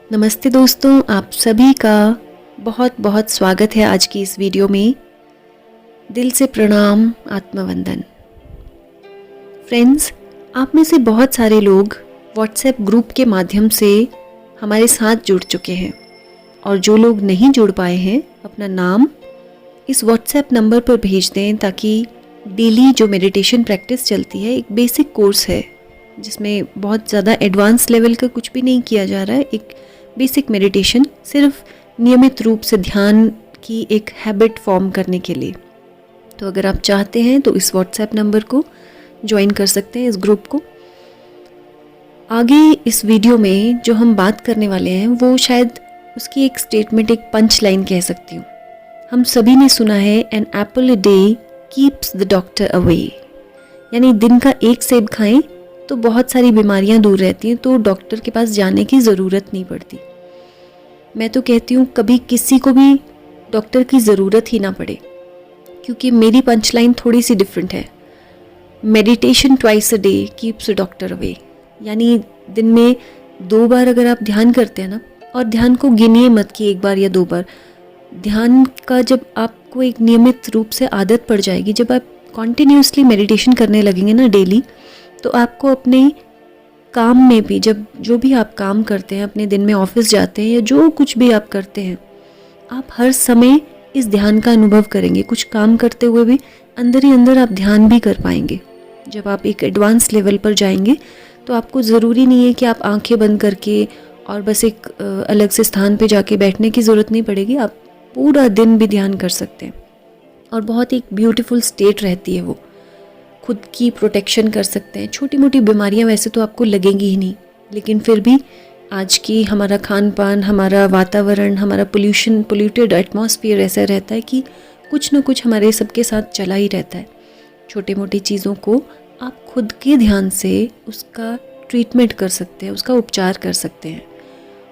नमस्ते दोस्तों, आप सभी का बहुत बहुत स्वागत है आज की इस वीडियो में। दिल से प्रणाम, आत्मवंदन। फ्रेंड्स, आप में से बहुत सारे लोग व्हाट्सएप ग्रुप के माध्यम से हमारे साथ जुड़ चुके हैं और जो लोग नहीं जुड़ पाए हैं अपना नाम इस व्हाट्सएप नंबर पर भेज दें ताकि डेली जो मेडिटेशन प्रैक्टिस चलती है, एक बेसिक कोर्स है जिसमें बहुत ज़्यादा एडवांस लेवल का कुछ भी नहीं किया जा रहा है। एक बेसिक मेडिटेशन सिर्फ नियमित रूप से ध्यान की एक हैबिट फॉर्म करने के लिए। तो अगर आप चाहते हैं तो इस व्हाट्सएप नंबर को ज्वाइन कर सकते हैं, इस ग्रुप को। आगे इस वीडियो में जो हम बात करने वाले हैं वो शायद उसकी एक स्टेटमेंट, एक पंच लाइन कह सकती हूँ। हम सभी ने सुना है an apple a day keeps the doctor away, यानी दिन का एक सेब खाएं तो बहुत सारी बीमारियां दूर रहती हैं, तो डॉक्टर के पास जाने की ज़रूरत नहीं पड़ती। मैं तो कहती हूँ कभी किसी को भी डॉक्टर की ज़रूरत ही ना पड़े, क्योंकि मेरी पंच लाइन थोड़ी सी डिफरेंट है। Meditation twice a day keeps the doctor away, यानी दिन में 2 बार अगर आप ध्यान करते हैं ना, और ध्यान को गिनिए मत कि 1 बार या 2 बार। ध्यान का जब आपको एक नियमित रूप से आदत पड़ जाएगी, जब आप कॉन्टिन्यूसली मेडिटेशन करने लगेंगे ना डेली, तो आपको अपने काम में भी, जब जो भी आप काम करते हैं, अपने दिन में ऑफिस जाते हैं या जो कुछ भी आप करते हैं, आप हर समय इस ध्यान का अनुभव करेंगे। कुछ काम करते हुए भी अंदर ही अंदर आप ध्यान भी कर पाएंगे। जब आप एक एडवांस लेवल पर जाएंगे तो आपको ज़रूरी नहीं है कि आप आंखें बंद करके और बस एक अलग से स्थान पे जाके बैठने की ज़रूरत नहीं पड़ेगी। आप पूरा दिन भी ध्यान कर सकते हैं और बहुत एक ब्यूटीफुल स्टेट रहती है वो। खुद की प्रोटेक्शन कर सकते हैं। छोटी मोटी बीमारियां वैसे तो आपको लगेंगी ही नहीं, लेकिन फिर भी आज की हमारा खान पान, हमारा वातावरण, हमारा पोल्यूटेड एटमॉस्फेयर ऐसा रहता है कि कुछ ना कुछ हमारे सबके साथ चला ही रहता है। छोटी मोटी चीज़ों को आप खुद के ध्यान से उसका ट्रीटमेंट कर सकते हैं, उसका उपचार कर सकते हैं।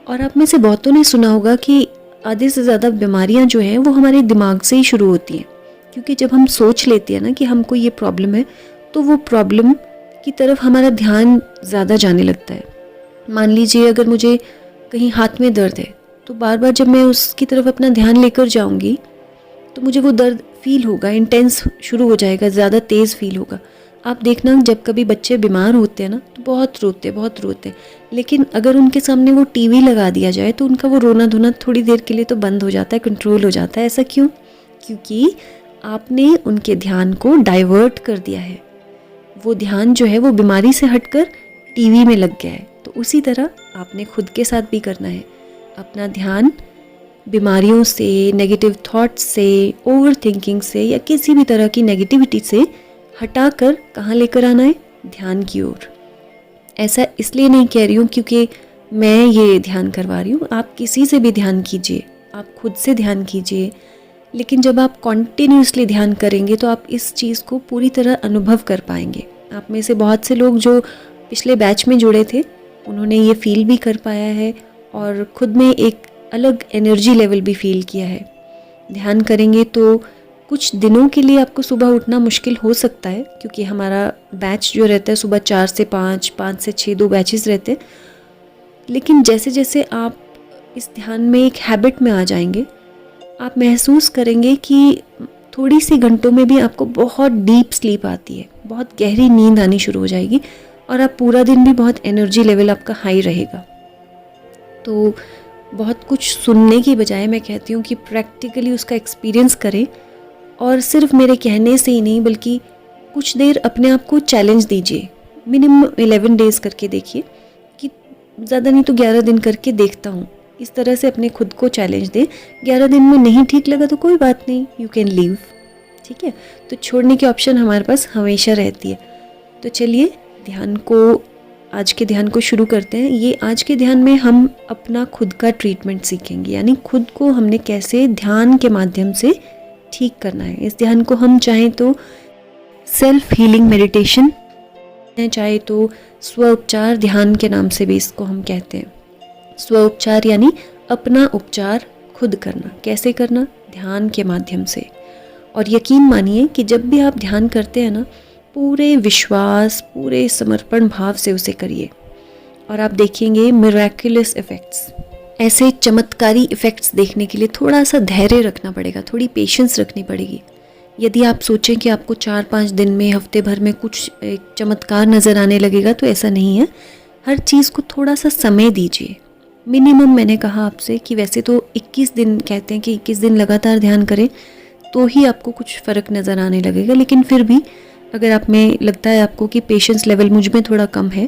और आप में से बहुतों ने सुना होगा कि आधे से ज़्यादा बीमारियां जो हैं वो हमारे दिमाग से ही शुरू होती हैं, क्योंकि जब हम सोच लेते हैं ना कि हमको ये प्रॉब्लम है, तो वो प्रॉब्लम की तरफ हमारा ध्यान ज़्यादा जाने लगता है। मान लीजिए अगर मुझे कहीं हाथ में दर्द है, तो बार बार जब मैं उसकी तरफ अपना ध्यान लेकर जाऊंगी तो मुझे वो दर्द फील होगा, इंटेंस शुरू हो जाएगा, ज़्यादा तेज़ फील होगा। आप देखना जब कभी बच्चे बीमार होते हैं ना तो बहुत रोते हैं, लेकिन अगर उनके सामने वो टीवी लगा दिया जाए तो उनका वो रोना धोना थोड़ी देर के लिए तो बंद हो जाता है, कंट्रोल हो जाता है। ऐसा क्यों? क्योंकि आपने उनके ध्यान को डाइवर्ट कर दिया है। वो ध्यान जो है वो बीमारी से हटकर टीवी में लग गया है। तो उसी तरह आपने खुद के साथ भी करना है। अपना ध्यान बीमारियों से, नेगेटिव थॉट्स से, ओवर थिंकिंग से या किसी भी तरह की नेगेटिविटी से हटाकर कहाँ लेकर आना है? ध्यान की ओर। ऐसा इसलिए नहीं कह रही हूँ क्योंकि मैं ये ध्यान करवा रही हूँ। आप किसी से भी ध्यान कीजिए, आप खुद से ध्यान कीजिए, लेकिन जब आप कॉन्टिन्यूसली ध्यान करेंगे तो आप इस चीज़ को पूरी तरह अनुभव कर पाएंगे। आप में से बहुत से लोग जो पिछले बैच में जुड़े थे, उन्होंने ये फील भी कर पाया है और खुद में एक अलग एनर्जी लेवल भी फील किया है। ध्यान करेंगे तो कुछ दिनों के लिए आपको सुबह उठना मुश्किल हो सकता है, क्योंकि हमारा बैच जो रहता है सुबह 4 से 5, 5 से 6, 2 बैचेस रहते हैं। लेकिन जैसे जैसे आप इस ध्यान में एक हैबिट में आ जाएंगे, आप महसूस करेंगे कि थोड़ी सी घंटों में भी आपको बहुत डीप स्लीप आती है, बहुत गहरी नींद आनी शुरू हो जाएगी और आप पूरा दिन भी बहुत एनर्जी लेवल आपका हाई रहेगा। तो बहुत कुछ सुनने की बजाय मैं कहती हूँ कि प्रैक्टिकली उसका एक्सपीरियंस करें, और सिर्फ मेरे कहने से ही नहीं बल्कि कुछ देर अपने आप को चैलेंज दीजिए। मिनिमम 11 डेज़ करके देखिए, कि ज़्यादा नहीं तो 11 दिन करके देखता हूँ। इस तरह से अपने खुद को चैलेंज दें। 11 दिन में नहीं ठीक लगा तो कोई बात नहीं, यू कैन लीव, ठीक है। तो छोड़ने की ऑप्शन हमारे पास हमेशा रहती है। तो चलिए आज के ध्यान को शुरू करते हैं। ये आज के ध्यान में हम अपना खुद का ट्रीटमेंट सीखेंगे, यानी खुद को हमने कैसे ध्यान के माध्यम से ठीक करना है। इस ध्यान को हम चाहें तो सेल्फ हीलिंग मेडिटेशन, चाहे तो स्व उपचार ध्यान के नाम से भी इसको हम कहते हैं। स्व उपचार यानी अपना उपचार खुद करना। कैसे करना? ध्यान के माध्यम से। और यकीन मानिए कि जब भी आप ध्यान करते हैं ना, पूरे विश्वास, पूरे समर्पण भाव से उसे करिए और आप देखेंगे मिरेक्युलस इफ़ेक्ट्स। ऐसे चमत्कारी इफ़ेक्ट्स देखने के लिए थोड़ा सा धैर्य रखना पड़ेगा, थोड़ी पेशेंस रखनी पड़ेगी। यदि आप सोचें कि आपको 4-5 दिन में, हफ्ते भर में कुछ एक चमत्कार नज़र आने लगेगा, तो ऐसा नहीं है। हर चीज़ को थोड़ा सा समय दीजिए। मिनिमम मैंने कहा आपसे कि वैसे तो 21 दिन कहते हैं कि 21 दिन लगातार ध्यान करें तो ही आपको कुछ फ़र्क नज़र आने लगेगा, लेकिन फिर भी अगर आप में लगता है आपको कि पेशेंस लेवल मुझ में थोड़ा कम है,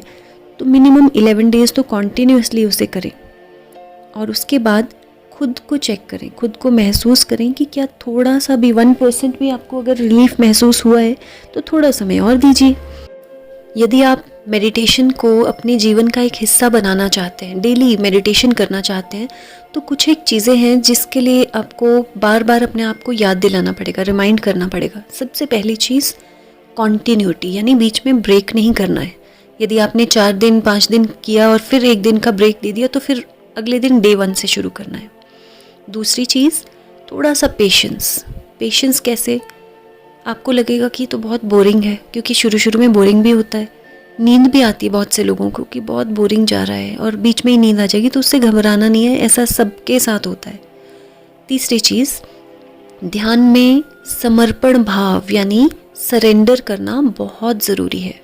तो मिनिमम 11 डेज़ तो कॉन्टीन्यूसली उसे करें। और उसके बाद खुद को चेक करें, खुद को महसूस करें कि क्या थोड़ा सा भी 1% भी आपको अगर रिलीफ महसूस हुआ है तो थोड़ा समय और दीजिए। यदि आप मेडिटेशन को अपने जीवन का एक हिस्सा बनाना चाहते हैं, डेली मेडिटेशन करना चाहते हैं, तो कुछ एक चीज़ें हैं जिसके लिए आपको बार बार अपने आप को याद दिलाना पड़ेगा, रिमाइंड करना पड़ेगा। सबसे पहली चीज़ कॉन्टीन्यूटी, यानी बीच में ब्रेक नहीं करना है। यदि आपने 4 दिन 5 दिन किया और फिर 1 दिन का ब्रेक दे दिया तो फिर अगले दिन डे 1 से शुरू करना है। दूसरी चीज़ थोड़ा सा पेशेंस। पेशेंस कैसे? आपको लगेगा कि तो बहुत बोरिंग है, क्योंकि शुरू शुरू में बोरिंग भी होता है, नींद भी आती है बहुत से लोगों को कि बहुत बोरिंग जा रहा है और बीच में ही नींद आ जाएगी, तो उससे घबराना नहीं है, ऐसा सबके साथ होता है। तीसरी चीज़, ध्यान में समर्पण भाव यानी सरेंडर करना बहुत ज़रूरी है।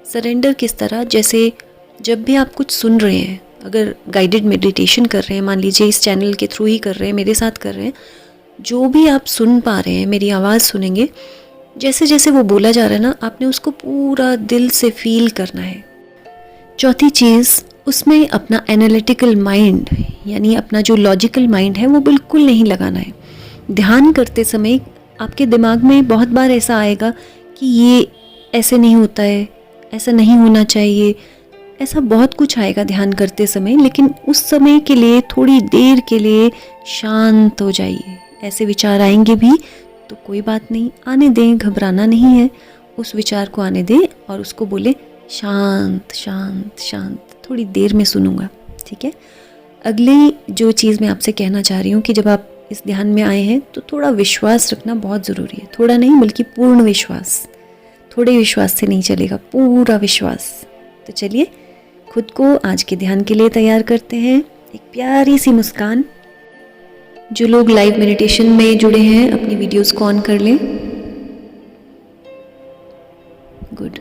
सरेंडर किस तरह? जैसे जब भी आप कुछ सुन रहे हैं, अगर गाइडेड मेडिटेशन कर रहे हैं, मान लीजिए इस चैनल के थ्रू ही कर रहे हैं, मेरे साथ कर रहे हैं, जो भी आप सुन पा रहे हैं, मेरी आवाज़ सुनेंगे, जैसे जैसे वो बोला जा रहा है ना, आपने उसको पूरा दिल से फील करना है। चौथी चीज़, उसमें अपना एनालिटिकल माइंड यानी अपना जो लॉजिकल माइंड है वो बिल्कुल नहीं लगाना है। ध्यान करते समय आपके दिमाग में बहुत बार ऐसा आएगा कि ये ऐसे नहीं होता है, ऐसा नहीं होना चाहिए, ऐसा बहुत कुछ आएगा ध्यान करते समय, लेकिन उस समय के लिए, थोड़ी देर के लिए शांत हो जाइए। ऐसे विचार आएंगे भी तो कोई बात नहीं, आने दें, घबराना नहीं है, उस विचार को आने दें और उसको बोले शांत शांत शांत, थोड़ी देर में सुनूंगा, ठीक है। अगली जो चीज़ मैं आपसे कहना चाह रही हूँ कि जब आप इस ध्यान में आए हैं तो थोड़ा विश्वास रखना बहुत ज़रूरी है। थोड़ा नहीं बल्कि पूर्ण विश्वास, थोड़े विश्वास से नहीं चलेगा, पूरा विश्वास। तो चलिए खुद को आज के ध्यान के लिए तैयार करते हैं। एक प्यारी सी मुस्कान। जो लोग लाइव मेडिटेशन में जुड़े हैं अपनी वीडियोस को ऑन कर लें। गुड।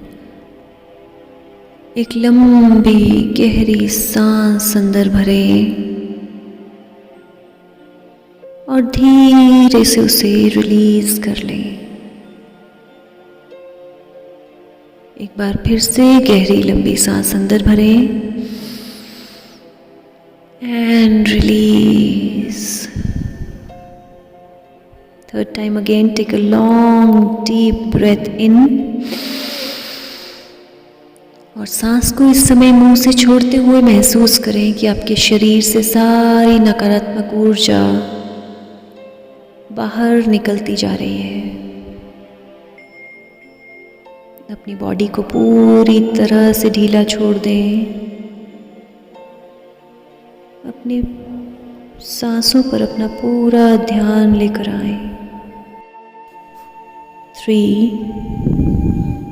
एक लंबी गहरी सांस अंदर भरें और धीरे से उसे रिलीज कर लें। एक बार फिर से गहरी लंबी सांस अंदर भरें and release. Third time again, take a long deep breath in और सांस को इस समय मुंह से छोड़ते हुए महसूस करें कि आपके शरीर से सारी नकारात्मक ऊर्जा बाहर निकलती जा रही है। अपनी बॉडी को पूरी तरह से ढीला छोड़ दें। अपनी सांसों पर अपना पूरा ध्यान लेकर आए। 3,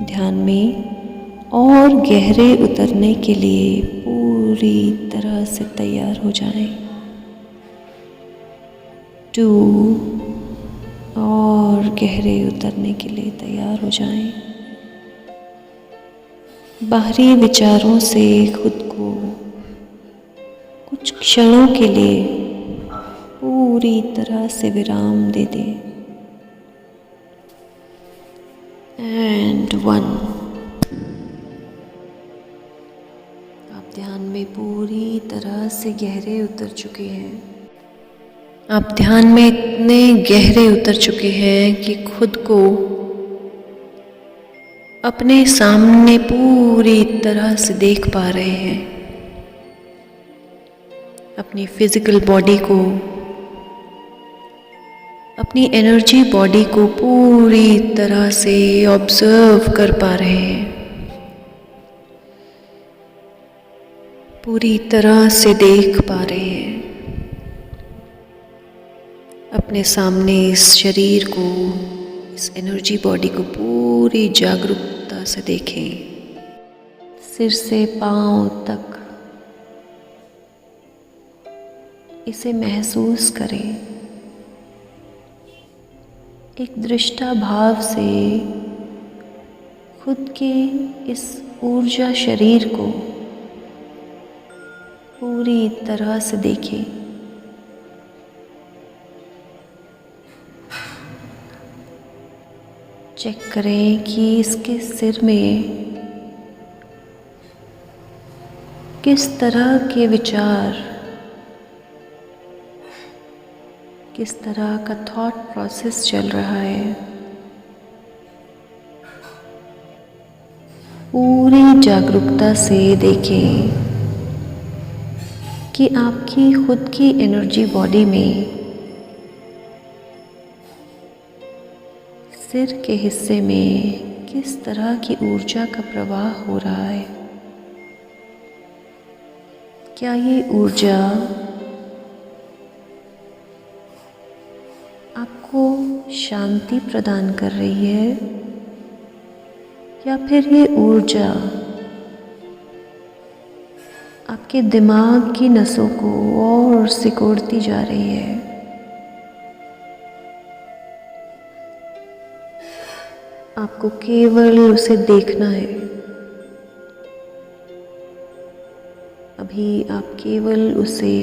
ध्यान में और गहरे उतरने के लिए पूरी तरह से तैयार हो जाएं। 2, और गहरे उतरने के लिए तैयार हो जाएं। बाहरी विचारों से खुद को कुछ क्षणों के लिए पूरी तरह से विराम दे दें। एंड 1, आप ध्यान में पूरी तरह से गहरे उतर चुके हैं। आप ध्यान में इतने गहरे उतर चुके हैं कि खुद को अपने सामने पूरी तरह से देख पा रहे हैं। अपनी फिजिकल बॉडी को, अपनी एनर्जी बॉडी को पूरी तरह से ऑब्जर्व कर पा रहे हैं। पूरी तरह से देख पा रहे हैं। अपने सामने इस शरीर को, इस एनर्जी बॉडी को पूरी जागरूकता से देखें। सिर से पांव तक इसे महसूस करें। एक दृष्टा भाव से खुद के इस ऊर्जा शरीर को पूरी तरह से देखें। चेक करें कि इसके सिर में किस तरह के विचार, किस तरह का थॉट प्रोसेस चल रहा है। पूरी जागरूकता से देखें कि आपकी खुद की एनर्जी बॉडी में सिर के हिस्से में किस तरह की ऊर्जा का प्रवाह हो रहा है। क्या ये ऊर्जा आपको शांति प्रदान कर रही है या फिर ये ऊर्जा आपके दिमाग की नसों को और सिकोड़ती जा रही है। आपको केवल उसे देखना है। अभी आप केवल उसे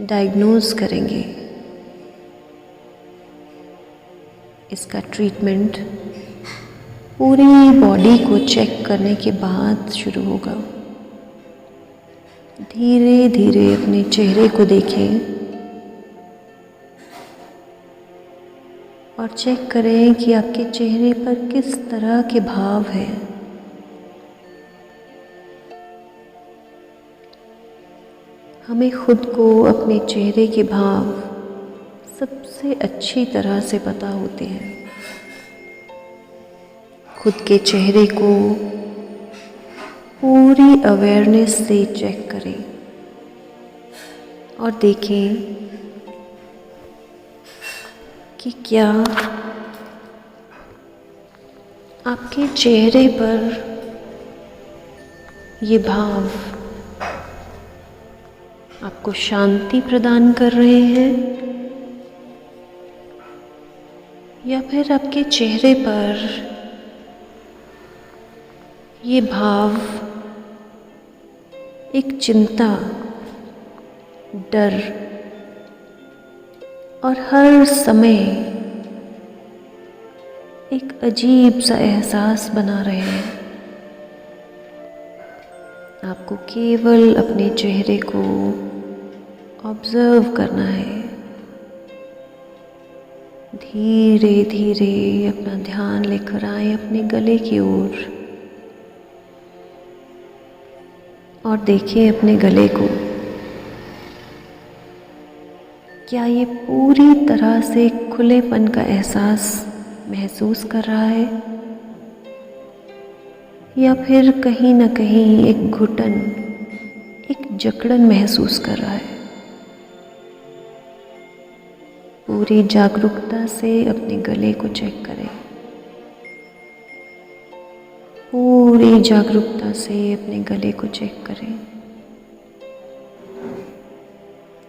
डायग्नोज करेंगे। इसका ट्रीटमेंट पूरी बॉडी को चेक करने के बाद शुरू होगा। धीरे धीरे अपने चेहरे को देखें और चेक करें कि आपके चेहरे पर किस तरह के भाव हैं। हमें खुद को अपने चेहरे के भाव सबसे अच्छी तरह से पता होते हैं। खुद के चेहरे को पूरी अवेयरनेस से चेक करें और देखें कि क्या आपके चेहरे पर ये भाव आपको शांति प्रदान कर रहे हैं या फिर आपके चेहरे पर ये भाव एक चिंता, डर और हर समय एक अजीब सा एहसास बना रहे हैं। आपको केवल अपने चेहरे को ऑब्जर्व करना है। धीरे धीरे अपना ध्यान लेकर आए अपने गले की ओर और देखिए अपने गले को। क्या ये पूरी तरह से खुलेपन का एहसास महसूस कर रहा है या फिर कहीं ना कहीं एक घुटन, एक जकड़न महसूस कर रहा है। पूरी जागरूकता से अपने गले को चेक करें। पूरी जागरूकता से अपने गले को चेक करें।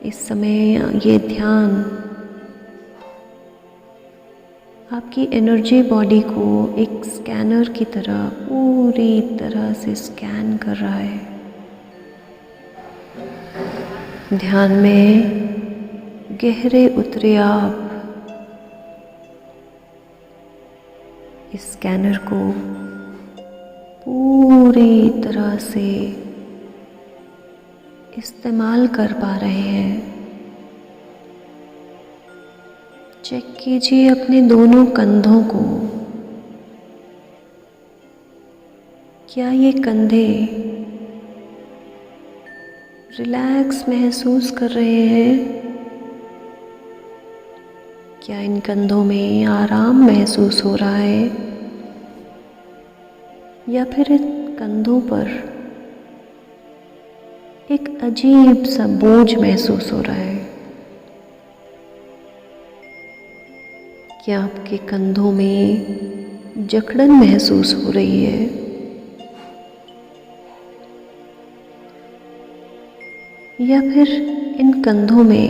इस समय ये ध्यान आपकी एनर्जी बॉडी को एक स्कैनर की तरह पूरी तरह से स्कैन कर रहा है। ध्यान में गहरे उतरे आप इस स्कैनर को पूरी तरह से इस्तेमाल कर पा रहे हैं। चेक कीजिए अपने दोनों कंधों को। क्या ये कंधे रिलैक्स महसूस कर रहे हैं? क्या इन कंधों में आराम महसूस हो रहा है या फिर इन कंधों पर एक अजीब सा बोझ महसूस हो रहा है? क्या आपके कंधों में जकड़न महसूस हो रही है? या फिर इन कंधों में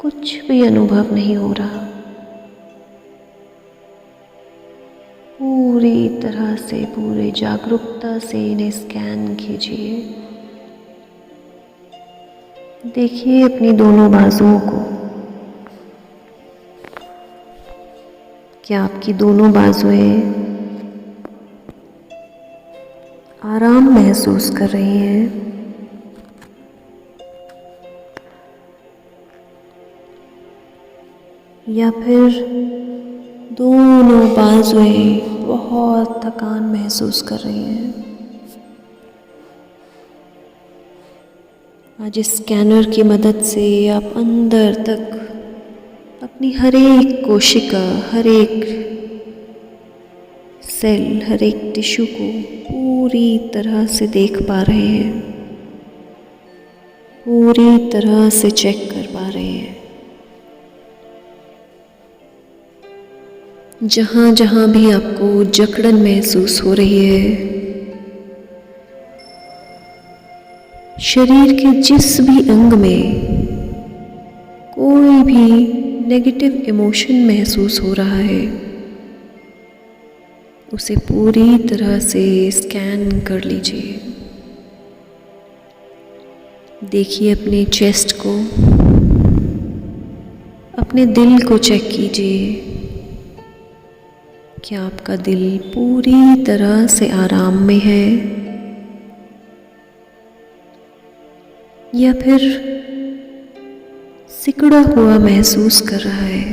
कुछ भी अनुभव नहीं हो रहा। पूरी तरह से, पूरी जागरूकता से इन्हें स्कैन कीजिए। देखिए अपनी दोनों बाजुओं को। क्या आपकी दोनों बाजुएं आराम महसूस कर रही हैं? या फिर दोनों बाजुएं बहुत थकान महसूस कर रही हैं? आज इस स्कैनर की मदद से आप अंदर तक अपनी हर एक कोशिका, हर एक सेल, हर एक टिश्यू को पूरी तरह से देख पा रहे हैं, पूरी तरह से चेक कर पा रहे हैं। जहाँ जहाँ भी आपको जकड़न महसूस हो रही है, शरीर के जिस भी अंग में कोई भी नेगेटिव इमोशन महसूस हो रहा है, उसे पूरी तरह से स्कैन कर लीजिए। देखिए अपने चेस्ट को, अपने दिल को चेक कीजिए। क्या आपका दिल पूरी तरह से आराम में है या फिर सिकुड़ा हुआ महसूस कर रहा है?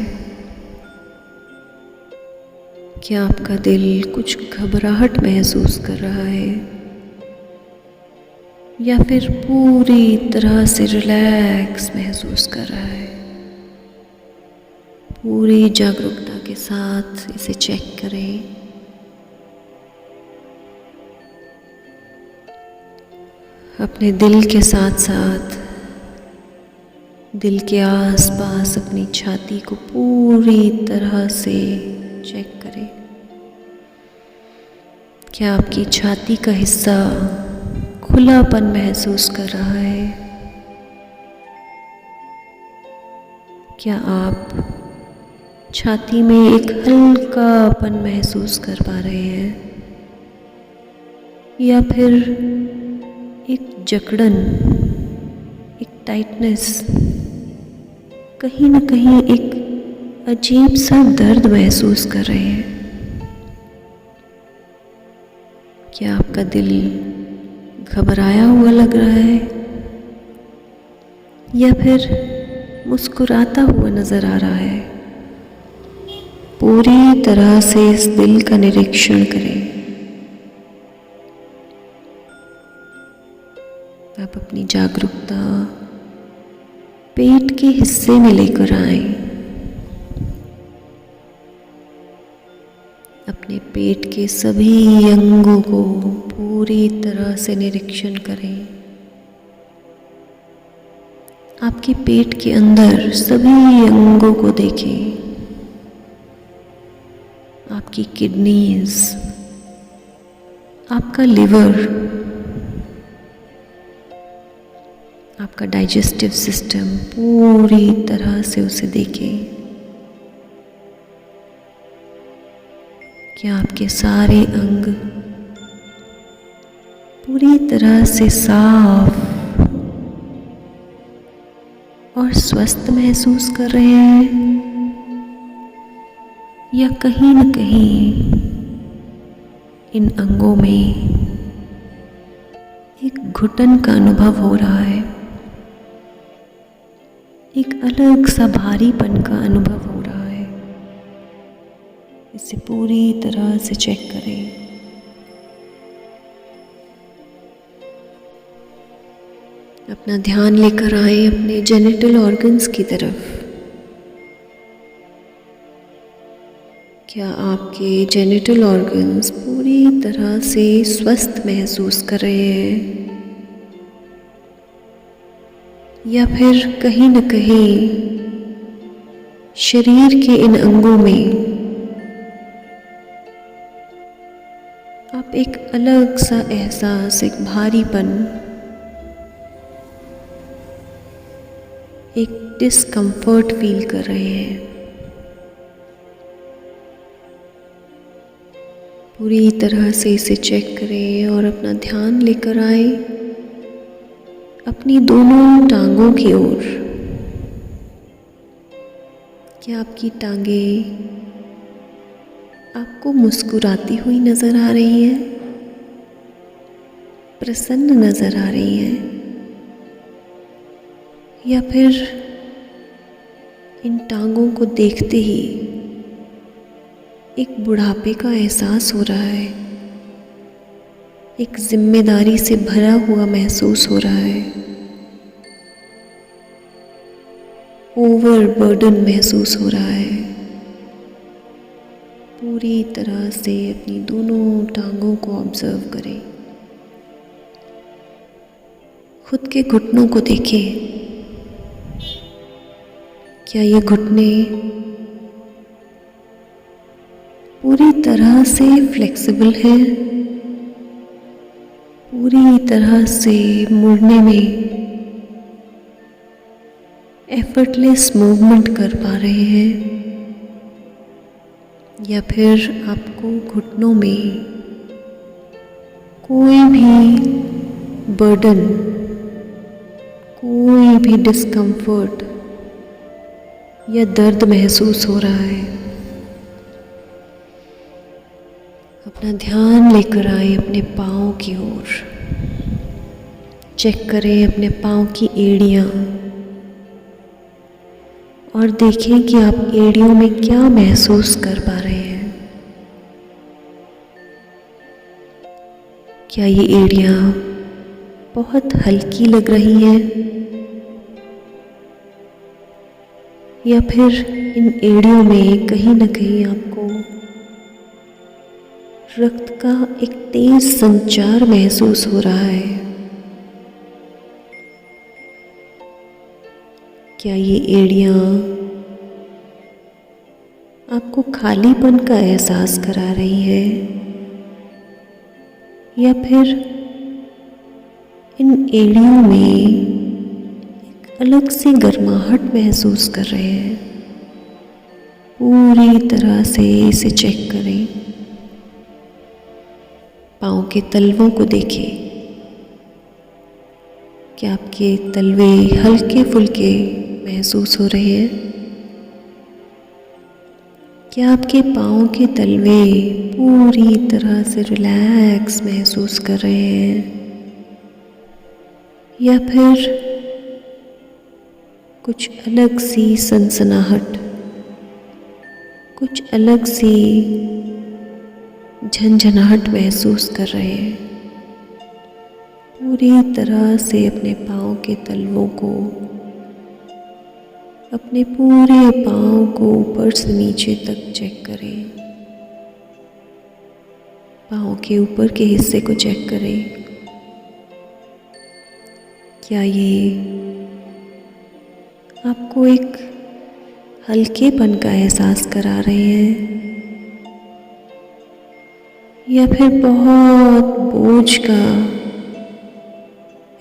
क्या आपका दिल कुछ घबराहट महसूस कर रहा है या फिर पूरी तरह से रिलैक्स महसूस कर रहा है? पूरी जागरूकता के साथ इसे चेक करें। अपने दिल के साथ साथ दिल के आसपास अपनी छाती को पूरी तरह से चेक करें। क्या आपकी छाती का हिस्सा खुलापन महसूस कर रहा है? क्या आप छाती में एक हल्कापन महसूस कर पा रहे हैं या फिर एक जकड़न, एक टाइटनेस, कहीं ना कहीं एक अजीब सा दर्द महसूस कर रहे हैं? क्या आपका दिल घबराया हुआ लग रहा है या फिर मुस्कुराता हुआ नजर आ रहा है? पूरी तरह से इस दिल का निरीक्षण करें। आप अपनी जागरूकता पेट के हिस्से में लेकर आएं। अपने पेट के सभी अंगों को पूरी तरह से निरीक्षण करें। आपके पेट के अंदर सभी अंगों को देखें। आपकी किडनीज, आपका लिवर, आपका डाइजेस्टिव सिस्टम, पूरी तरह से उसे देखें। क्या आपके सारे अंग पूरी तरह से साफ और स्वस्थ महसूस कर रहे हैं या कहीं न कहीं इन अंगों में एक घुटन का अनुभव हो रहा है, एक अलग सा भारीपन का अनुभव हो रहा है? इसे पूरी तरह से चेक करें। अपना ध्यान लेकर आए अपने जेनिटल ऑर्गन्स की तरफ। क्या आपके जेनिटल ऑर्गन्स पूरी तरह से स्वस्थ महसूस कर रहे हैं या फिर कहीं न कहीं शरीर के इन अंगों में आप एक अलग सा एहसास, एक भारीपन एक डिस्कम्फर्ट फील कर रहे हैं। पूरी तरह से इसे चेक करें और अपना ध्यान लेकर आए अपनी दोनों टांगों की ओर। क्या आपकी टांगें आपको मुस्कुराती हुई नजर आ रही हैं, प्रसन्न नजर आ रही हैं, या फिर इन टांगों को देखते ही एक बुढ़ापे का एहसास हो रहा है, एक जिम्मेदारी से भरा हुआ महसूस हो रहा है, ओवरबर्डन महसूस हो रहा है। पूरी तरह से अपनी दोनों टांगों को ऑब्जर्व करें। खुद के घुटनों को देखें। क्या ये घुटने पूरी तरह से फ्लेक्सिबल हैं? पूरी तरह से मुड़ने में एफर्टलेस मूवमेंट कर पा रहे हैं, या फिर आपको घुटनों में कोई भी बर्डन, कोई भी डिस्कम्फर्ट या दर्द महसूस हो रहा है? अपना ध्यान लेकर आए अपने पाँव की ओर। चेक करें अपने पाँव की एड़ियाँ और देखें कि आप एड़ियों में क्या महसूस कर पा रहे हैं। क्या ये एड़ियाँ बहुत हल्की लग रही हैं, या फिर इन एड़ियों में कहीं ना कहीं आपको रक्त का एक तेज संचार महसूस हो रहा है? क्या ये एड़ियाँ आपको खालीपन का एहसास करा रही हैं, या फिर इन एड़ियों में एक अलग सी गर्माहट महसूस कर रहे हैं? पूरी तरह से इसे चेक करें। पाँव के तलवों को देखें। क्या आपके तलवे हल्के फुल्के महसूस हो रहे हैं? क्या आपके पाँव के तलवे पूरी तरह से रिलैक्स महसूस कर रहे हैं, या फिर कुछ अलग सी सनसनाहट, कुछ अलग सी झंझनाहट महसूस कर रहे हैं? पूरी तरह से अपने पाँव के तलवों को, अपने पूरे पाँव को ऊपर से नीचे तक चेक करें। पाँव के ऊपर के हिस्से को चेक करें। क्या ये आपको एक हल्केपन का एहसास करा रहे हैं, या फिर बहुत बोझ का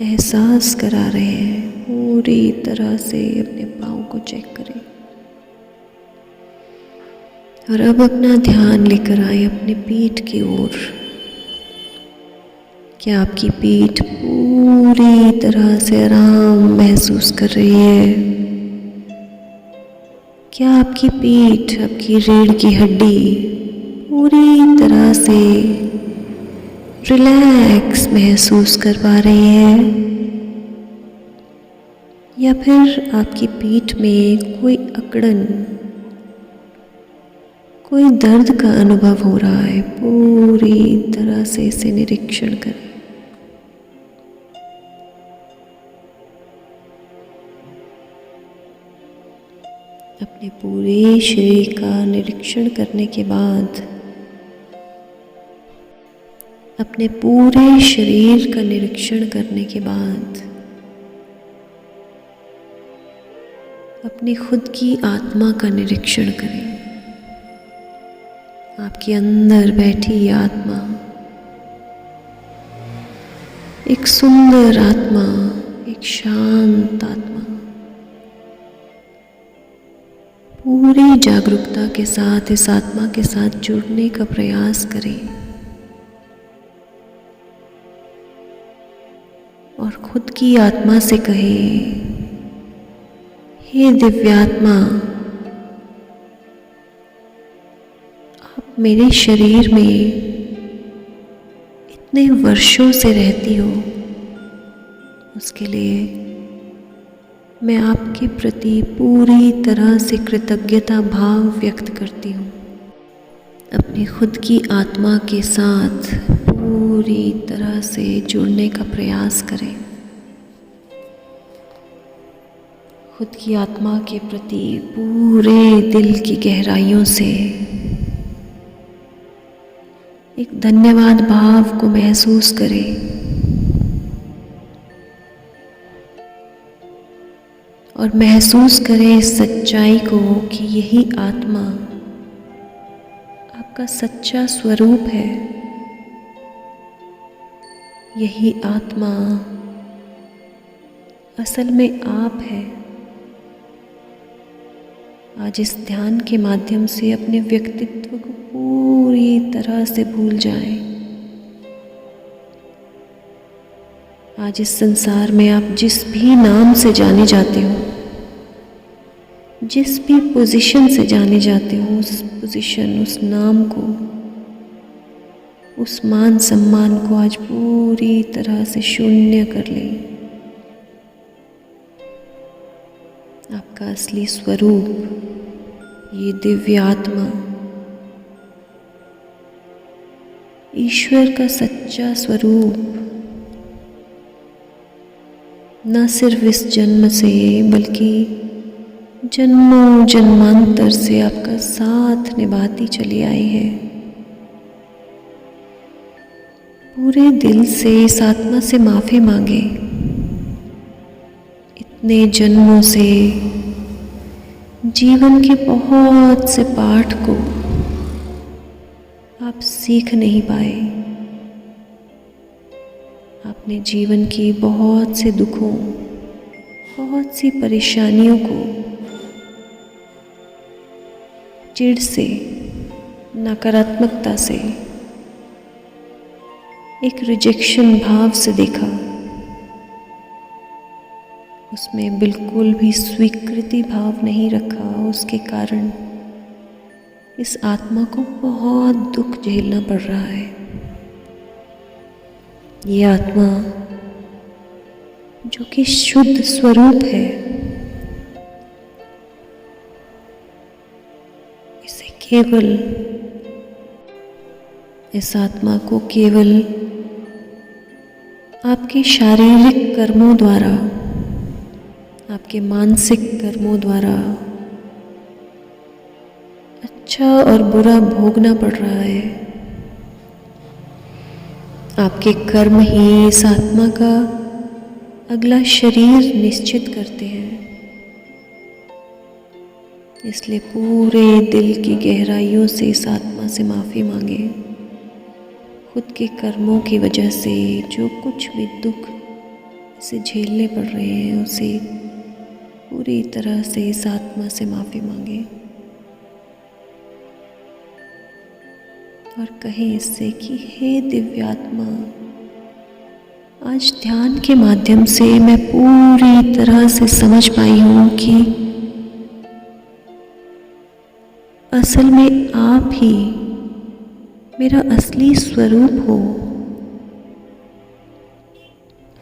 एहसास करा रहे हैं? पूरी तरह से अपने पाँव को चेक करें और अब अपना ध्यान लेकर आए अपने पीठ की ओर। क्या आपकी पीठ पूरी तरह से आराम महसूस कर रही है? क्या आपकी पीठ, आपकी रीढ़ की हड्डी पूरी तरह से रिलैक्स महसूस कर पा रही है, या फिर आपकी पीठ में कोई अकड़न, कोई दर्द का अनुभव हो रहा है? पूरी तरह से इसे निरीक्षण करें। अपने पूरे शरीर का निरीक्षण करने के बाद, अपने पूरे शरीर का निरीक्षण करने के बाद अपनी खुद की आत्मा का निरीक्षण करें। आपके अंदर बैठी ये आत्मा एक सुंदर आत्मा, एक शांत आत्मा, पूरी जागरूकता के साथ इस आत्मा के साथ जुड़ने का प्रयास करें और खुद की आत्मा से कहें, हे दिव्यात्मा, आप मेरे शरीर में इतने वर्षों से रहती हो, उसके लिए मैं आपके प्रति पूरी तरह से कृतज्ञता भाव व्यक्त करती हूँ। अपनी खुद की आत्मा के साथ पूरी तरह से जुड़ने का प्रयास करें। खुद की आत्मा के प्रति पूरे दिल की गहराइयों से एक धन्यवाद भाव को महसूस करें और महसूस करें इस सच्चाई को कि यही आत्मा आपका सच्चा स्वरूप है। यही आत्मा असल में आप है। आज इस ध्यान के माध्यम से अपने व्यक्तित्व को पूरी तरह से भूल जाएं। आज इस संसार में आप जिस भी नाम से जाने जाते हो, जिस भी पोजीशन से जाने जाते हो, उस पोजीशन, उस नाम को, उस मान सम्मान को आज पूरी तरह से शून्य कर लें। आपका असली स्वरूप, ये दिव्य आत्मा, ईश्वर का सच्चा स्वरूप, न सिर्फ इस जन्म से बल्कि जन्मों जन्मांतर से आपका साथ निभाती चली आई है। पूरे दिल से इस आत्मा से माफ़ी मांगे। इतने जन्मों से जीवन के बहुत से पाठ को आप सीख नहीं पाए। आपने जीवन की बहुत से दुखों, बहुत सी परेशानियों को चिढ़ से, नकारात्मकता से, एक रिजेक्शन भाव से देखा। उसमें बिल्कुल भी स्वीकृति भाव नहीं रखा। उसके कारण इस आत्मा को बहुत दुख झेलना पड़ रहा है। ये आत्मा जो कि शुद्ध स्वरूप है, इसे केवल, इस आत्मा को केवल आपके शारीरिक कर्मों द्वारा, आपके मानसिक कर्मों द्वारा अच्छा और बुरा भोगना पड़ रहा है। आपके कर्म ही इस आत्मा का अगला शरीर निश्चित करते हैं। इसलिए पूरे दिल की गहराइयों से इस आत्मा से माफ़ी मांगे। खुद के कर्मों की वजह से जो कुछ भी दुख इसे झेलने पड़ रहे हैं, उसे पूरी तरह से इस आत्मा से माफ़ी मांगे और कहें इससे कि हे दिव्यात्मा, आज ध्यान के माध्यम से मैं पूरी तरह से समझ पाई हूँ कि असल में आप ही मेरा असली स्वरूप हो।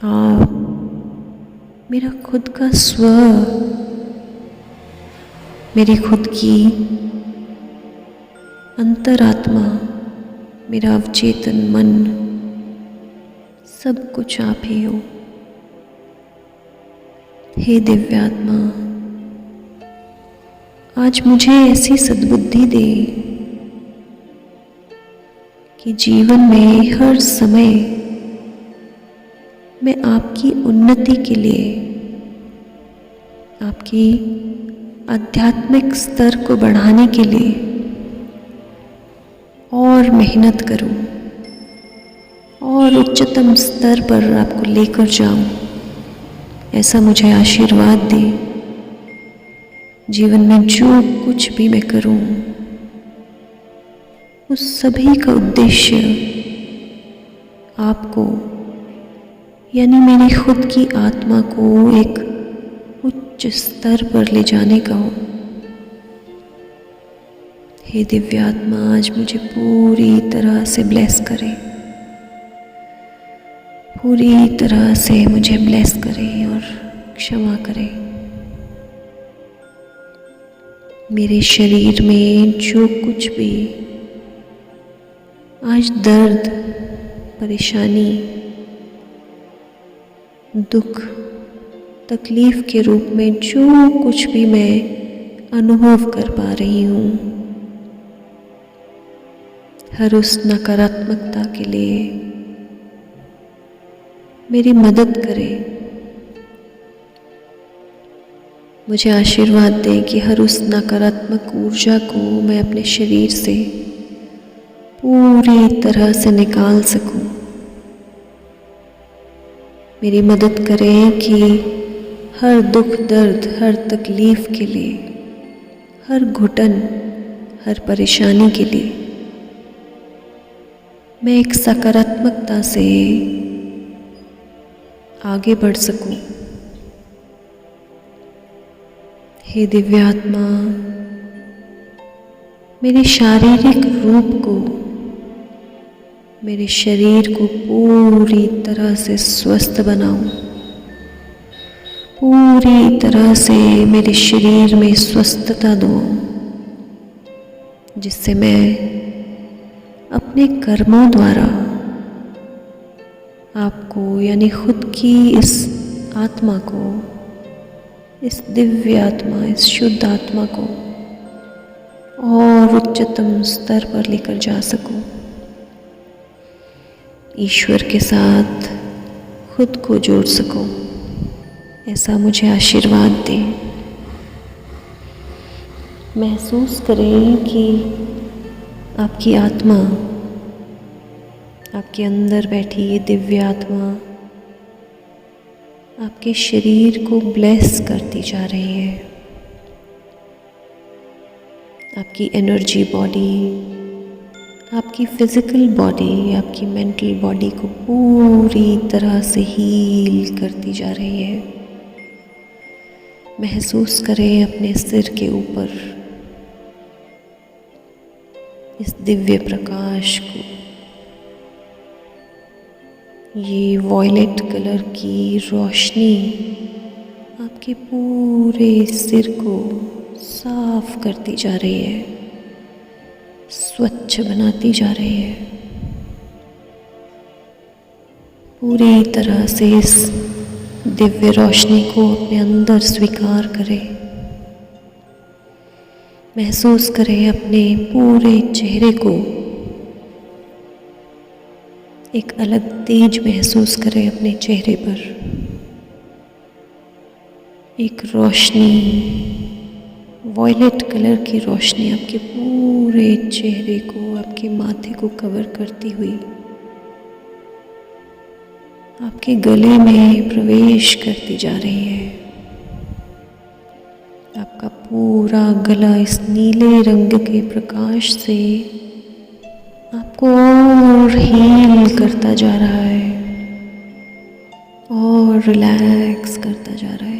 आप मेरा खुद का स्व, मेरी खुद की अंतरात्मा, मेरा अवचेतन मन, सब कुछ आप ही हो। हे दिव्यात्मा, आज मुझे ऐसी सद्बुद्धि दे कि जीवन में हर समय मैं आपकी उन्नति के लिए, आपकी आध्यात्मिक स्तर को बढ़ाने के लिए और मेहनत करूं और उच्चतम स्तर पर आपको लेकर जाऊं। ऐसा मुझे आशीर्वाद दे। जीवन में जो कुछ भी मैं करूं, उस सभी का उद्देश्य आपको यानी मेरी खुद की आत्मा को एक उच्च स्तर पर ले जाने का हो। हे दिव्य आत्मा, आज मुझे पूरी तरह से ब्लेस करें, पूरी तरह से मुझे ब्लेस करें और क्षमा करें। मेरे शरीर में जो कुछ भी आज दर्द, परेशानी, दुख, तकलीफ के रूप में जो कुछ भी मैं अनुभव कर पा रही हूँ, हर उस नकारात्मकता के लिए मेरी मदद करें। मुझे आशीर्वाद दें कि हर उस नकारात्मक ऊर्जा को मैं अपने शरीर से पूरी तरह से निकाल सकूं। मेरी मदद करें कि हर दुख, दर्द, हर तकलीफ के लिए, हर घुटन, हर परेशानी के लिए मैं एक सकारात्मकता से आगे बढ़ सकूं। हे दिव्य आत्मा, मेरे शारीरिक रूप को, मेरे शरीर को पूरी तरह से स्वस्थ बनाओ। पूरी तरह से मेरे शरीर में स्वस्थता दो, जिससे मैं अपने कर्मों द्वारा आपको यानी खुद की इस आत्मा को, इस दिव्य आत्मा, इस शुद्ध आत्मा को और उच्चतम स्तर पर लेकर जा सकूं। ईश्वर के साथ खुद को जोड़ सकूं, ऐसा मुझे आशीर्वाद दें। महसूस करें कि आपकी आत्मा, आपके अंदर बैठी ये दिव्य आत्मा आपके शरीर को ब्लेस करती जा रही है। आपकी एनर्जी बॉडी, आपकी फिजिकल बॉडी, आपकी मेंटल बॉडी को पूरी तरह से हील करती जा रही है। महसूस करें अपने सिर के ऊपर इस दिव्य प्रकाश को। ये वॉयलेट कलर की रोशनी आपके पूरे सिर को साफ करती जा रही है, स्वच्छ बनाती जा रही है। पूरी तरह से इस दिव्य रोशनी को अपने अंदर स्वीकार करें। महसूस करें अपने पूरे चेहरे को, एक अलग तेज महसूस करें अपने चेहरे पर। एक रोशनी, वॉयलेट कलर की रोशनी आपके पूरे चेहरे को, आपके माथे को कवर करती हुई आपके गले में प्रवेश करती जा रही है। आपका पूरा गला इस नीले रंग के प्रकाश से आपको और हील करता जा रहा है और रिलैक्स करता जा रहा है।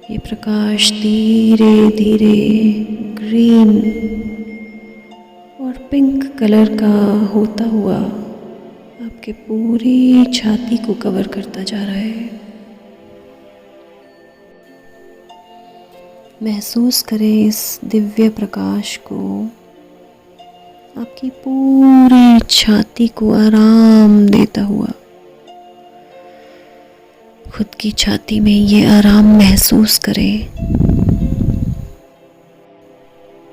ये प्रकाश धीरे धीरे ग्रीन और पिंक कलर का होता हुआ आपके पूरी छाती को कवर करता जा रहा है। महसूस करें इस दिव्य प्रकाश को आपकी पूरी छाती को आराम देता हुआ। खुद की छाती में ये आराम महसूस करें।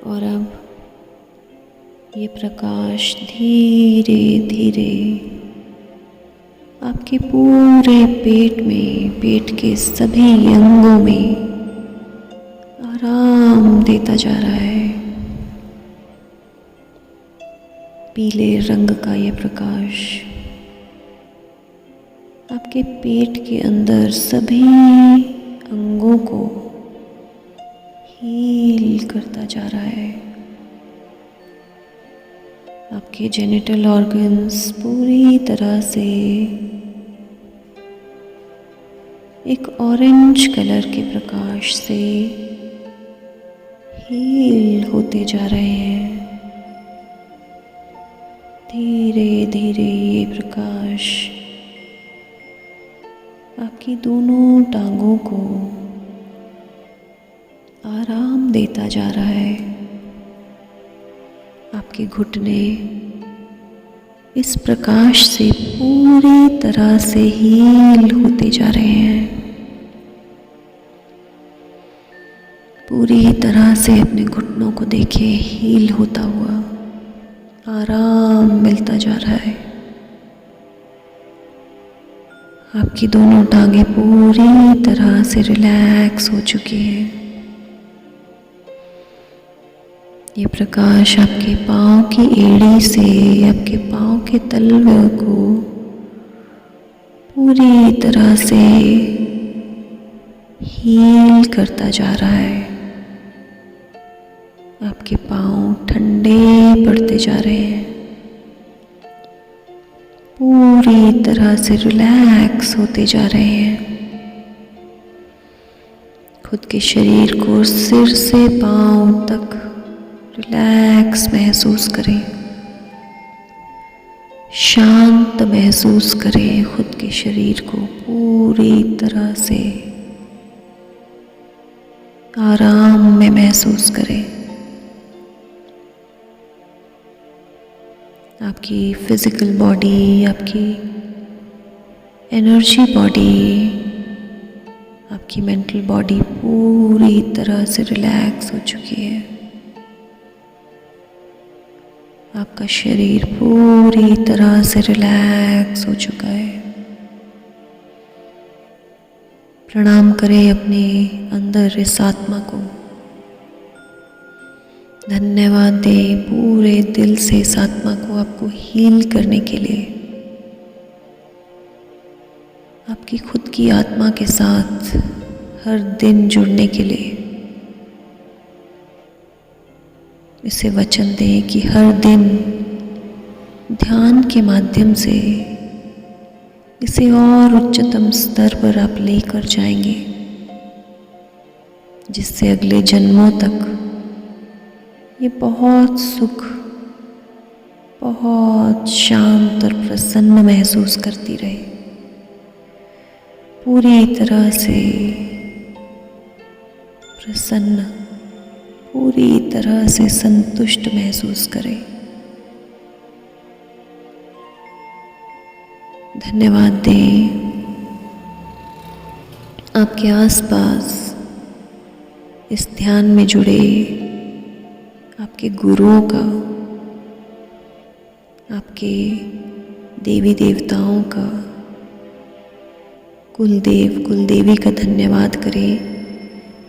और अब ये प्रकाश धीरे धीरे आपके पूरे पेट में, पेट के सभी अंगों में आराम देता जा रहा है। पीले रंग का ये प्रकाश आपके पेट के अंदर सभी अंगों को हील करता जा रहा है। आपके जेनिटल ऑर्गन्स पूरी तरह से एक ऑरेंज कलर के प्रकाश से हील होते जा रहे हैं। धीरे धीरे ये प्रकाश आपकी दोनों टांगों को आराम देता जा रहा है। आपके घुटने इस प्रकाश से पूरी तरह से हील होते जा रहे हैं। पूरी तरह से अपने घुटनों को देखिए, हील होता हुआ आराम मिलता जा रहा है। आपकी दोनों टांगें पूरी तरह से रिलैक्स हो चुकी हैं। ये प्रकाश आपके पाँव की एड़ी से आपके पाँव के तलवे को पूरी तरह से हील करता जा रहा है। आपके पाँव ठंडे पड़ते जा रहे हैं, पूरी तरह से रिलैक्स होते जा रहे हैं। खुद के शरीर को सिर से पाँव तक रिलैक्स महसूस करें, शांत महसूस करें। खुद के शरीर को पूरी तरह से आराम में महसूस करें। आपकी फिजिकल बॉडी, आपकी एनर्जी बॉडी, आपकी मेंटल बॉडी पूरी तरह से रिलैक्स हो चुकी है। आपका शरीर पूरी तरह से रिलैक्स हो चुका है। प्रणाम करें अपने अंदर इस आत्मा को। धन्यवाद दें पूरे दिल से इस आत्मा को आपको हील करने के लिए। आपकी खुद की आत्मा के साथ हर दिन जुड़ने के लिए इसे वचन दें कि हर दिन ध्यान के माध्यम से इसे और उच्चतम स्तर पर आप लेकर जाएंगे, जिससे अगले जन्मों तक ये बहुत सुख, बहुत शांत और प्रसन्न महसूस करती रहे। पूरी तरह से प्रसन्न, पूरी तरह से संतुष्ट महसूस करें। धन्यवाद दें आपके आसपास इस ध्यान में जुड़े आपके गुरुओं का, आपके देवी देवताओं का, कुलदेव कुलदेवी का धन्यवाद करें,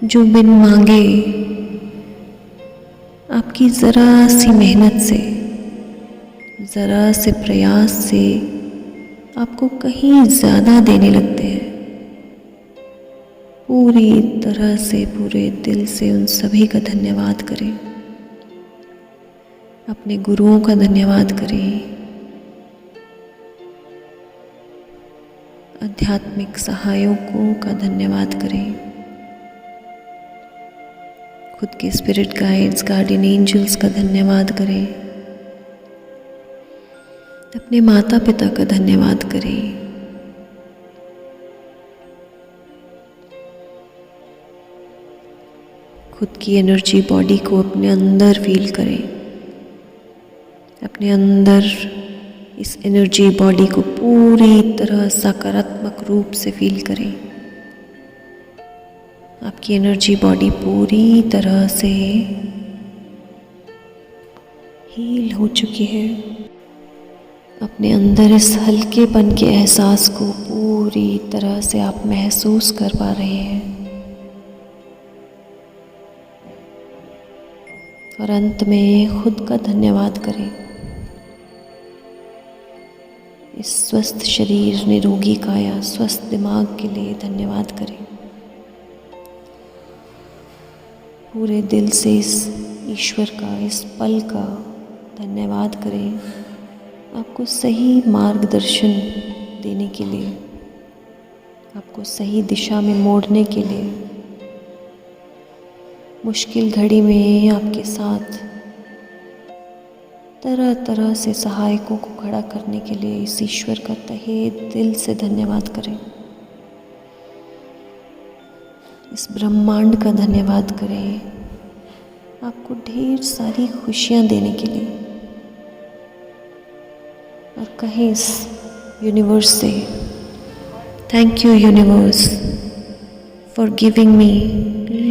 जो बिन मांगे आपकी ज़रा सी मेहनत से, ज़रा से प्रयास से आपको कहीं ज़्यादा देने लगते हैं। पूरी तरह से, पूरे दिल से उन सभी का धन्यवाद करें। अपने गुरुओं का धन्यवाद करें, आध्यात्मिक सहायकों का धन्यवाद करें, खुद के स्पिरिट गाइड्स, गार्डियन एंजल्स का धन्यवाद करें, अपने माता पिता का धन्यवाद करें। खुद की एनर्जी बॉडी को अपने अंदर फील करें। अपने अंदर इस एनर्जी बॉडी को पूरी तरह सकारात्मक रूप से फील करें। आपकी एनर्जी बॉडी पूरी तरह से हील हो चुकी है। अपने अंदर इस हल्केपन के एहसास को पूरी तरह से आप महसूस कर पा रहे हैं। और अंत में खुद का धन्यवाद करें। इस स्वस्थ शरीर, निरोगी काया, स्वस्थ दिमाग के लिए धन्यवाद करें। पूरे दिल से इस ईश्वर का, इस पल का धन्यवाद करें, आपको सही मार्गदर्शन देने के लिए, आपको सही दिशा में मोड़ने के लिए, मुश्किल घड़ी में आपके साथ तरह तरह से सहायकों को खड़ा करने के लिए इस ईश्वर का तहे दिल से धन्यवाद करें। इस ब्रह्मांड का धन्यवाद करें, आपको ढेर सारी खुशियाँ देने के लिए, और कहें इस यूनिवर्स से, thank you universe for giving me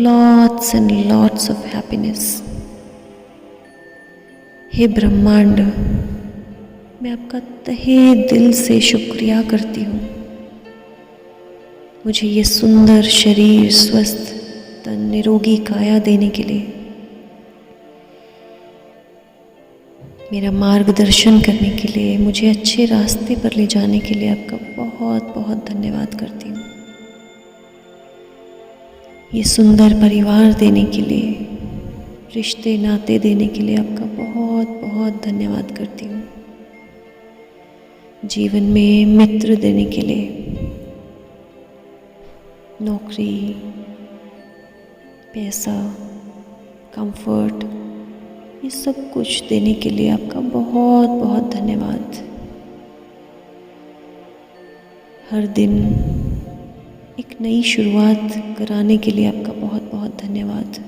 lots and lots of happiness. हे ब्रह्मांड, मैं आपका तहे दिल से शुक्रिया करती हूँ, मुझे ये सुंदर शरीर, स्वस्थ तन, निरोगी काया देने के लिए, मेरा मार्गदर्शन करने के लिए, मुझे अच्छे रास्ते पर ले जाने के लिए आपका बहुत बहुत धन्यवाद करती हूँ। ये सुंदर परिवार देने के लिए, रिश्ते नाते देने के लिए आपका बहुत बहुत धन्यवाद करती हूँ। जीवन में मित्र देने के लिए, नौकरी, पैसा, कंफर्ट, ये सब कुछ देने के लिए आपका बहुत बहुत धन्यवाद। हर दिन एक नई शुरुआत कराने के लिए आपका बहुत बहुत धन्यवाद।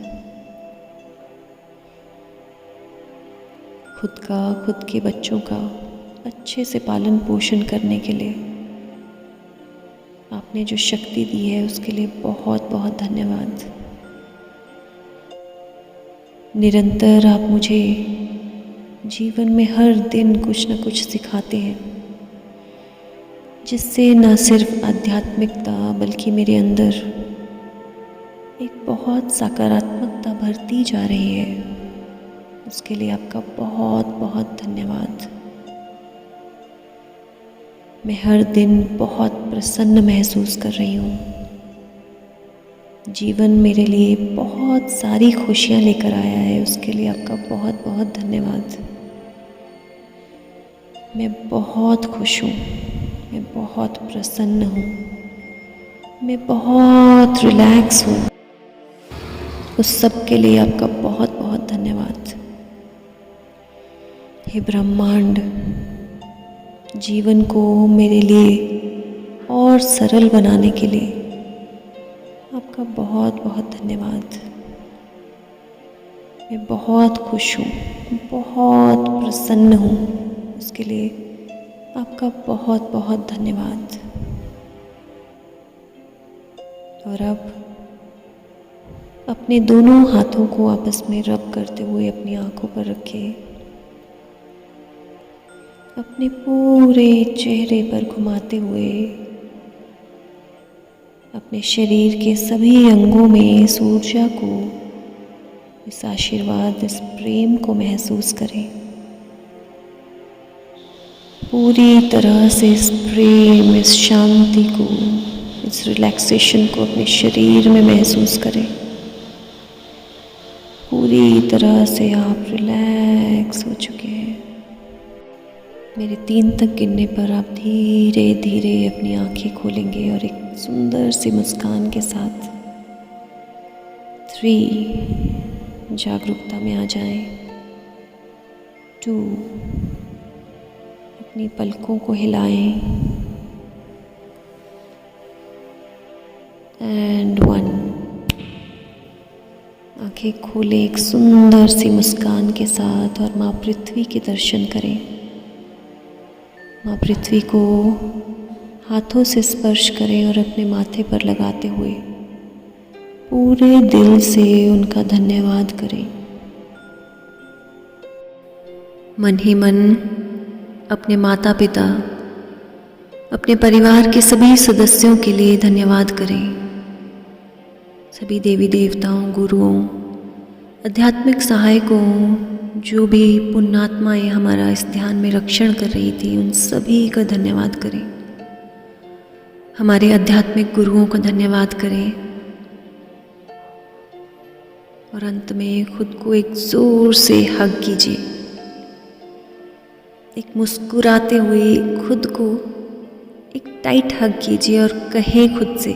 खुद का, खुद के बच्चों का अच्छे से पालन पोषण करने के लिए आपने जो शक्ति दी है उसके लिए बहुत बहुत धन्यवाद। निरंतर आप मुझे जीवन में हर दिन कुछ न कुछ सिखाते हैं, जिससे न सिर्फ आध्यात्मिकता बल्कि मेरे अंदर एक बहुत सकारात्मकता भरती जा रही है। उसके लिए आपका बहुत बहुत धन्यवाद। मैं हर दिन बहुत प्रसन्न महसूस कर रही हूँ। जीवन मेरे लिए बहुत सारी खुशियाँ लेकर आया है, उसके लिए आपका बहुत बहुत धन्यवाद। मैं बहुत खुश हूँ, मैं बहुत प्रसन्न हूँ, मैं बहुत रिलैक्स हूँ। उस सब के लिए आपका बहुत बहुत धन्यवाद। हे ब्रह्मांड, जीवन को मेरे लिए और सरल बनाने के लिए आपका बहुत बहुत धन्यवाद। मैं बहुत खुश हूँ, बहुत प्रसन्न हूँ, उसके लिए आपका बहुत बहुत धन्यवाद। और अब अपने दोनों हाथों को आपस में रब करते हुए अपनी आंखों पर रखें। अपने पूरे चेहरे पर घुमाते हुए अपने शरीर के सभी अंगों में इस ऊर्जा को, इस आशीर्वाद, इस प्रेम को महसूस करें। पूरी तरह से इस प्रेम, इस शांति को, इस रिलैक्सेशन को अपने शरीर में महसूस करें। पूरी तरह से आप रिलैक्स हो चुके हैं। मेरे 3 तक गिनने पर आप धीरे धीरे अपनी आंखें खोलेंगे और एक सुंदर सी मुस्कान के साथ 3 जागरूकता में आ जाएं। 2 अपनी पलकों को हिलाएं एंड 1 आंखें खोलें एक सुंदर सी मुस्कान के साथ और माँ पृथ्वी के दर्शन करें। माँ पृथ्वी को हाथों से स्पर्श करें और अपने माथे पर लगाते हुए पूरे दिल से उनका धन्यवाद करें। मन ही मन अपने माता पिता, अपने परिवार के सभी सदस्यों के लिए धन्यवाद करें। सभी देवी देवताओं, गुरुओं, आध्यात्मिक सहायकों, जो भी पुण्यात्माएं हमारा इस ध्यान में रक्षण कर रही थी, उन सभी का धन्यवाद करें। हमारे आध्यात्मिक गुरुओं का धन्यवाद करें और अंत में खुद को एक ज़ोर से हग कीजिए। एक मुस्कुराते हुए खुद को एक टाइट हग कीजिए और कहें खुद से,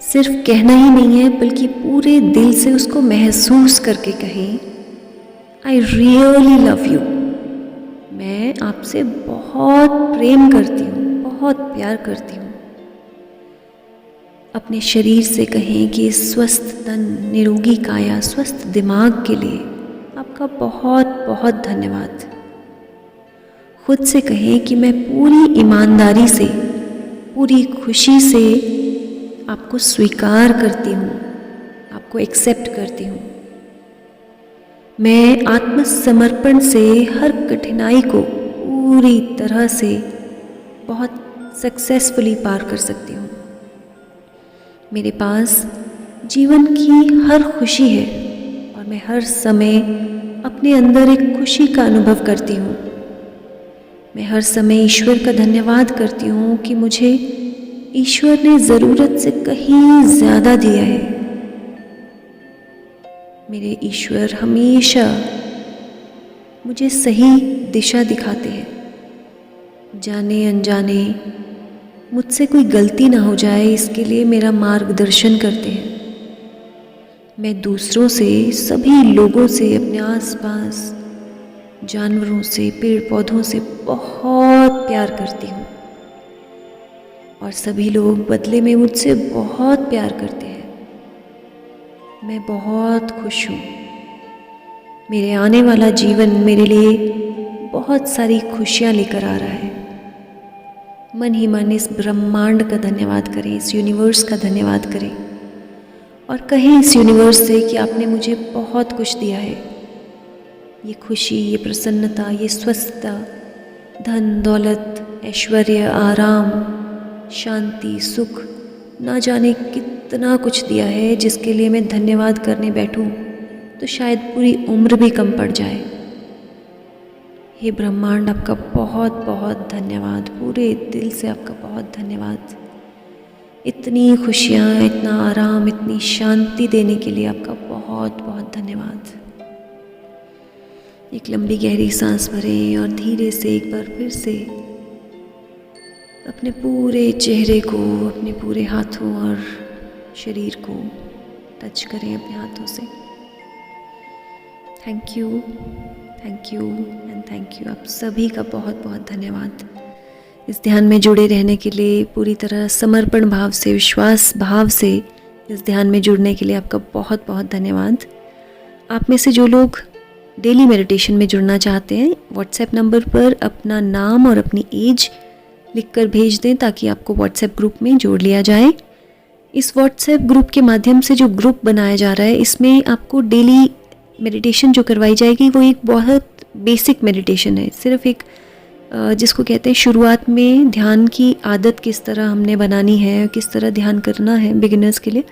सिर्फ कहना ही नहीं है बल्कि पूरे दिल से उसको महसूस करके कहें, आई रियली लव यू। मैं आपसे बहुत प्रेम करती हूँ, बहुत प्यार करती हूँ। अपने शरीर से कहें कि स्वस्थ तन, निरोगी काया, स्वस्थ दिमाग के लिए आपका बहुत बहुत धन्यवाद। खुद से कहें कि मैं पूरी ईमानदारी से, पूरी खुशी से आपको स्वीकार करती हूँ, आपको एक्सेप्ट करती हूँ। मैं आत्मसमर्पण से हर कठिनाई को पूरी तरह से बहुत सक्सेसफुली पार कर सकती हूँ। मेरे पास जीवन की हर खुशी है और मैं हर समय अपने अंदर एक खुशी का अनुभव करती हूँ। मैं हर समय ईश्वर का धन्यवाद करती हूँ कि मुझे ईश्वर ने ज़रूरत से कहीं ज़्यादा दिया है। मेरे ईश्वर हमेशा मुझे सही दिशा दिखाते हैं। जाने अनजाने मुझसे कोई गलती ना हो जाए, इसके लिए मेरा मार्गदर्शन करते हैं। मैं दूसरों से, सभी लोगों से, अपने आसपास जानवरों से, पेड़ पौधों से बहुत प्यार करती हूँ और सभी लोग बदले में मुझसे बहुत प्यार करते हैं। मैं बहुत खुश हूँ। मेरे आने वाला जीवन मेरे लिए बहुत सारी खुशियाँ लेकर आ रहा है। मन ही मन इस ब्रह्मांड का धन्यवाद करें, इस यूनिवर्स का धन्यवाद करें और कहें इस यूनिवर्स से कि आपने मुझे बहुत कुछ दिया है। ये खुशी, ये प्रसन्नता, ये स्वस्थता, धन दौलत, ऐश्वर्य, आराम, शांति, सुख, ना जाने कितना कुछ दिया है, जिसके लिए मैं धन्यवाद करने बैठूं तो शायद पूरी उम्र भी कम पड़ जाए। हे ब्रह्मांड, आपका बहुत बहुत धन्यवाद, पूरे दिल से आपका बहुत धन्यवाद। इतनी खुशियाँ, इतना आराम, इतनी शांति देने के लिए आपका बहुत बहुत धन्यवाद। एक लंबी गहरी सांस भरें और धीरे से एक बार फिर से अपने पूरे चेहरे को, अपने पूरे हाथों और शरीर को टच करें अपने हाथों से। Thank you and thank you. आप सभी का बहुत बहुत धन्यवाद। इस ध्यान में जुड़े रहने के लिए, पूरी तरह समर्पण भाव से, विश्वास भाव से इस ध्यान में जुड़ने के लिए आपका बहुत बहुत धन्यवाद। आप में से जो लोग डेली मेडिटेशन में जुड़ना चाहते हैं, व्हाट्सएप नंबर पर अपना नाम और अपनी एज लिखकर भेज दें ताकि आपको व्हाट्सएप ग्रुप में जोड़ लिया जाए। इस व्हाट्सएप ग्रुप के माध्यम से जो ग्रुप बनाया जा रहा है, इसमें आपको डेली मेडिटेशन जो करवाई जाएगी वो एक बहुत बेसिक मेडिटेशन है। सिर्फ एक जिसको कहते हैं शुरुआत में ध्यान की आदत किस तरह हमने बनानी है, किस तरह ध्यान करना है बिगिनर्स के लिए,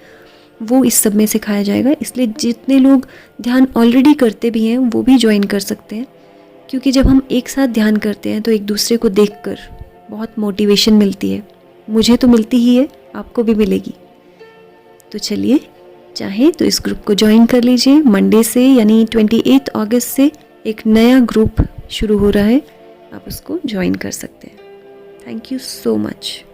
वो इस सब में सिखाया जाएगा। इसलिए जितने लोग ध्यान ऑलरेडी करते भी हैं वो भी ज्वाइन कर सकते हैं, क्योंकि जब हम एक साथ ध्यान करते हैं तो एक दूसरे को देखकर बहुत मोटिवेशन मिलती है। मुझे तो मिलती ही है, आपको भी मिलेगी। तो चलिए, चाहे तो इस ग्रुप को ज्वाइन कर लीजिए। मंडे से यानी 28 अगस्त से एक नया ग्रुप शुरू हो रहा है, आप उसको ज्वाइन कर सकते हैं। Thank you so much.